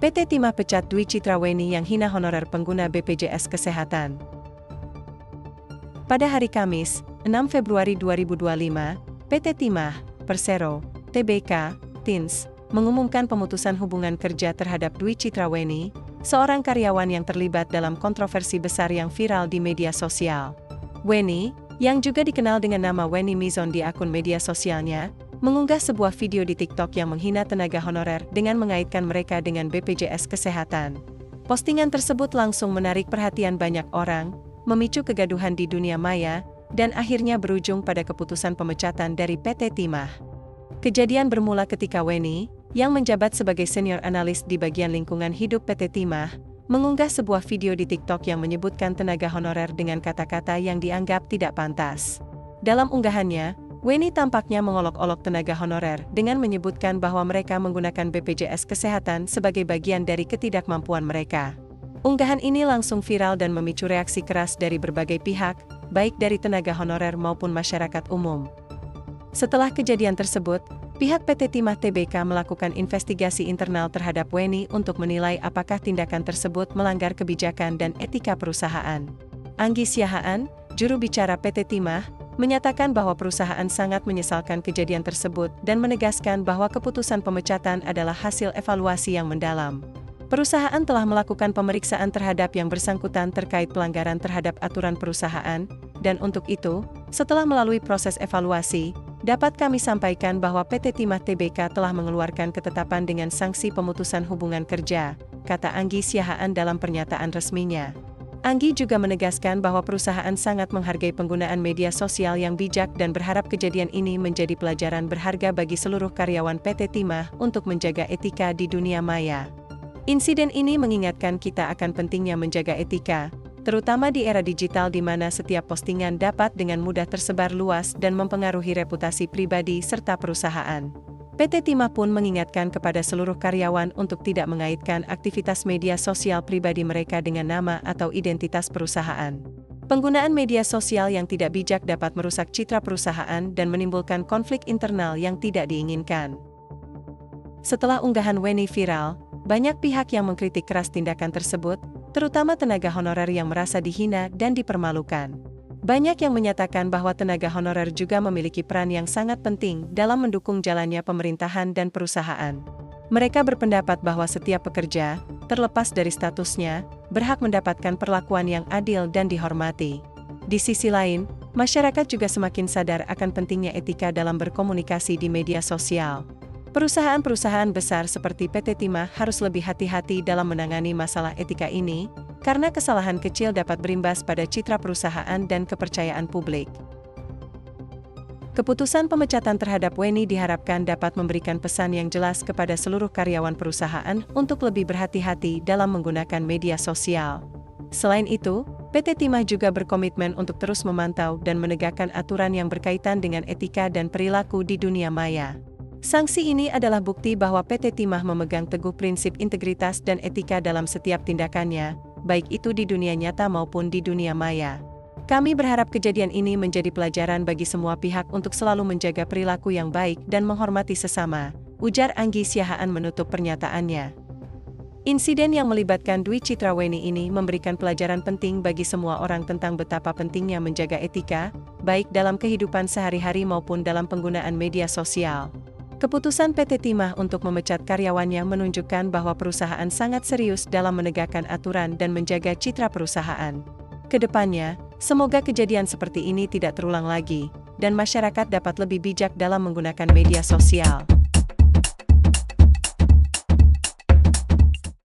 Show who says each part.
Speaker 1: PT Timah pecat Dwi Chitraweni yang hina honorer pengguna BPJS Kesehatan. Pada hari Kamis, 6 Februari 2025, PT Timah, Persero, Tbk, Tins, mengumumkan pemutusan hubungan kerja terhadap Dwi Chitraweni, seorang karyawan yang terlibat dalam kontroversi besar yang viral di media sosial. Weni, yang juga dikenal dengan nama Weni Mizon di akun media sosialnya, mengunggah sebuah video di TikTok yang menghina tenaga honorer dengan mengaitkan mereka dengan BPJS Kesehatan. Postingan tersebut langsung menarik perhatian banyak orang, memicu kegaduhan di dunia maya, dan akhirnya berujung pada keputusan pemecatan dari PT Timah. Kejadian bermula ketika Weni, yang menjabat sebagai senior analis di bagian lingkungan hidup PT Timah, mengunggah sebuah video di TikTok yang menyebutkan tenaga honorer dengan kata-kata yang dianggap tidak pantas. Dalam unggahannya, Weni tampaknya mengolok-olok tenaga honorer dengan menyebutkan bahwa mereka menggunakan BPJS Kesehatan sebagai bagian dari ketidakmampuan mereka. Unggahan ini langsung viral dan memicu reaksi keras dari berbagai pihak, baik dari tenaga honorer maupun masyarakat umum. Setelah kejadian tersebut, pihak PT Timah Tbk melakukan investigasi internal terhadap Weni untuk menilai apakah tindakan tersebut melanggar kebijakan dan etika perusahaan. Anggi Siahaan, juru bicara PT Timah, menyatakan bahwa perusahaan sangat menyesalkan kejadian tersebut dan menegaskan bahwa keputusan pemecatan adalah hasil evaluasi yang mendalam. Perusahaan telah melakukan pemeriksaan terhadap yang bersangkutan terkait pelanggaran terhadap aturan perusahaan, dan untuk itu, setelah melalui proses evaluasi, dapat kami sampaikan bahwa PT Timah Tbk telah mengeluarkan ketetapan dengan sanksi pemutusan hubungan kerja, kata Anggi Siahaan dalam pernyataan resminya. Anggi juga menegaskan bahwa perusahaan sangat menghargai penggunaan media sosial yang bijak dan berharap kejadian ini menjadi pelajaran berharga bagi seluruh karyawan PT Timah untuk menjaga etika di dunia maya. Insiden ini mengingatkan kita akan pentingnya menjaga etika, terutama di era digital di mana setiap postingan dapat dengan mudah tersebar luas dan mempengaruhi reputasi pribadi serta perusahaan. PT Timah pun mengingatkan kepada seluruh karyawan untuk tidak mengaitkan aktivitas media sosial pribadi mereka dengan nama atau identitas perusahaan. Penggunaan media sosial yang tidak bijak dapat merusak citra perusahaan dan menimbulkan konflik internal yang tidak diinginkan. Setelah unggahan Weni viral, banyak pihak yang mengkritik keras tindakan tersebut, terutama tenaga honorer yang merasa dihina dan dipermalukan. Banyak yang menyatakan bahwa tenaga honorer juga memiliki peran yang sangat penting dalam mendukung jalannya pemerintahan dan perusahaan. Mereka berpendapat bahwa setiap pekerja, terlepas dari statusnya, berhak mendapatkan perlakuan yang adil dan dihormati. Di sisi lain, masyarakat juga semakin sadar akan pentingnya etika dalam berkomunikasi di media sosial. Perusahaan-perusahaan besar seperti PT Timah harus lebih hati-hati dalam menangani masalah etika ini, karena kesalahan kecil dapat berimbas pada citra perusahaan dan kepercayaan publik. Keputusan pemecatan terhadap Weni diharapkan dapat memberikan pesan yang jelas kepada seluruh karyawan perusahaan untuk lebih berhati-hati dalam menggunakan media sosial. Selain itu, PT Timah juga berkomitmen untuk terus memantau dan menegakkan aturan yang berkaitan dengan etika dan perilaku di dunia maya. Sanksi ini adalah bukti bahwa PT Timah memegang teguh prinsip integritas dan etika dalam setiap tindakannya, baik itu di dunia nyata maupun di dunia maya. Kami berharap kejadian ini menjadi pelajaran bagi semua pihak untuk selalu menjaga perilaku yang baik dan menghormati sesama, ujar Anggi Siahaan menutup pernyataannya. Insiden yang melibatkan Dwi Chitraweni ini memberikan pelajaran penting bagi semua orang tentang betapa pentingnya menjaga etika, baik dalam kehidupan sehari-hari maupun dalam penggunaan media sosial. Keputusan PT Timah untuk memecat karyawannya menunjukkan bahwa perusahaan sangat serius dalam menegakkan aturan dan menjaga citra perusahaan. Kedepannya, semoga kejadian seperti ini tidak terulang lagi, dan masyarakat dapat lebih bijak dalam menggunakan media sosial.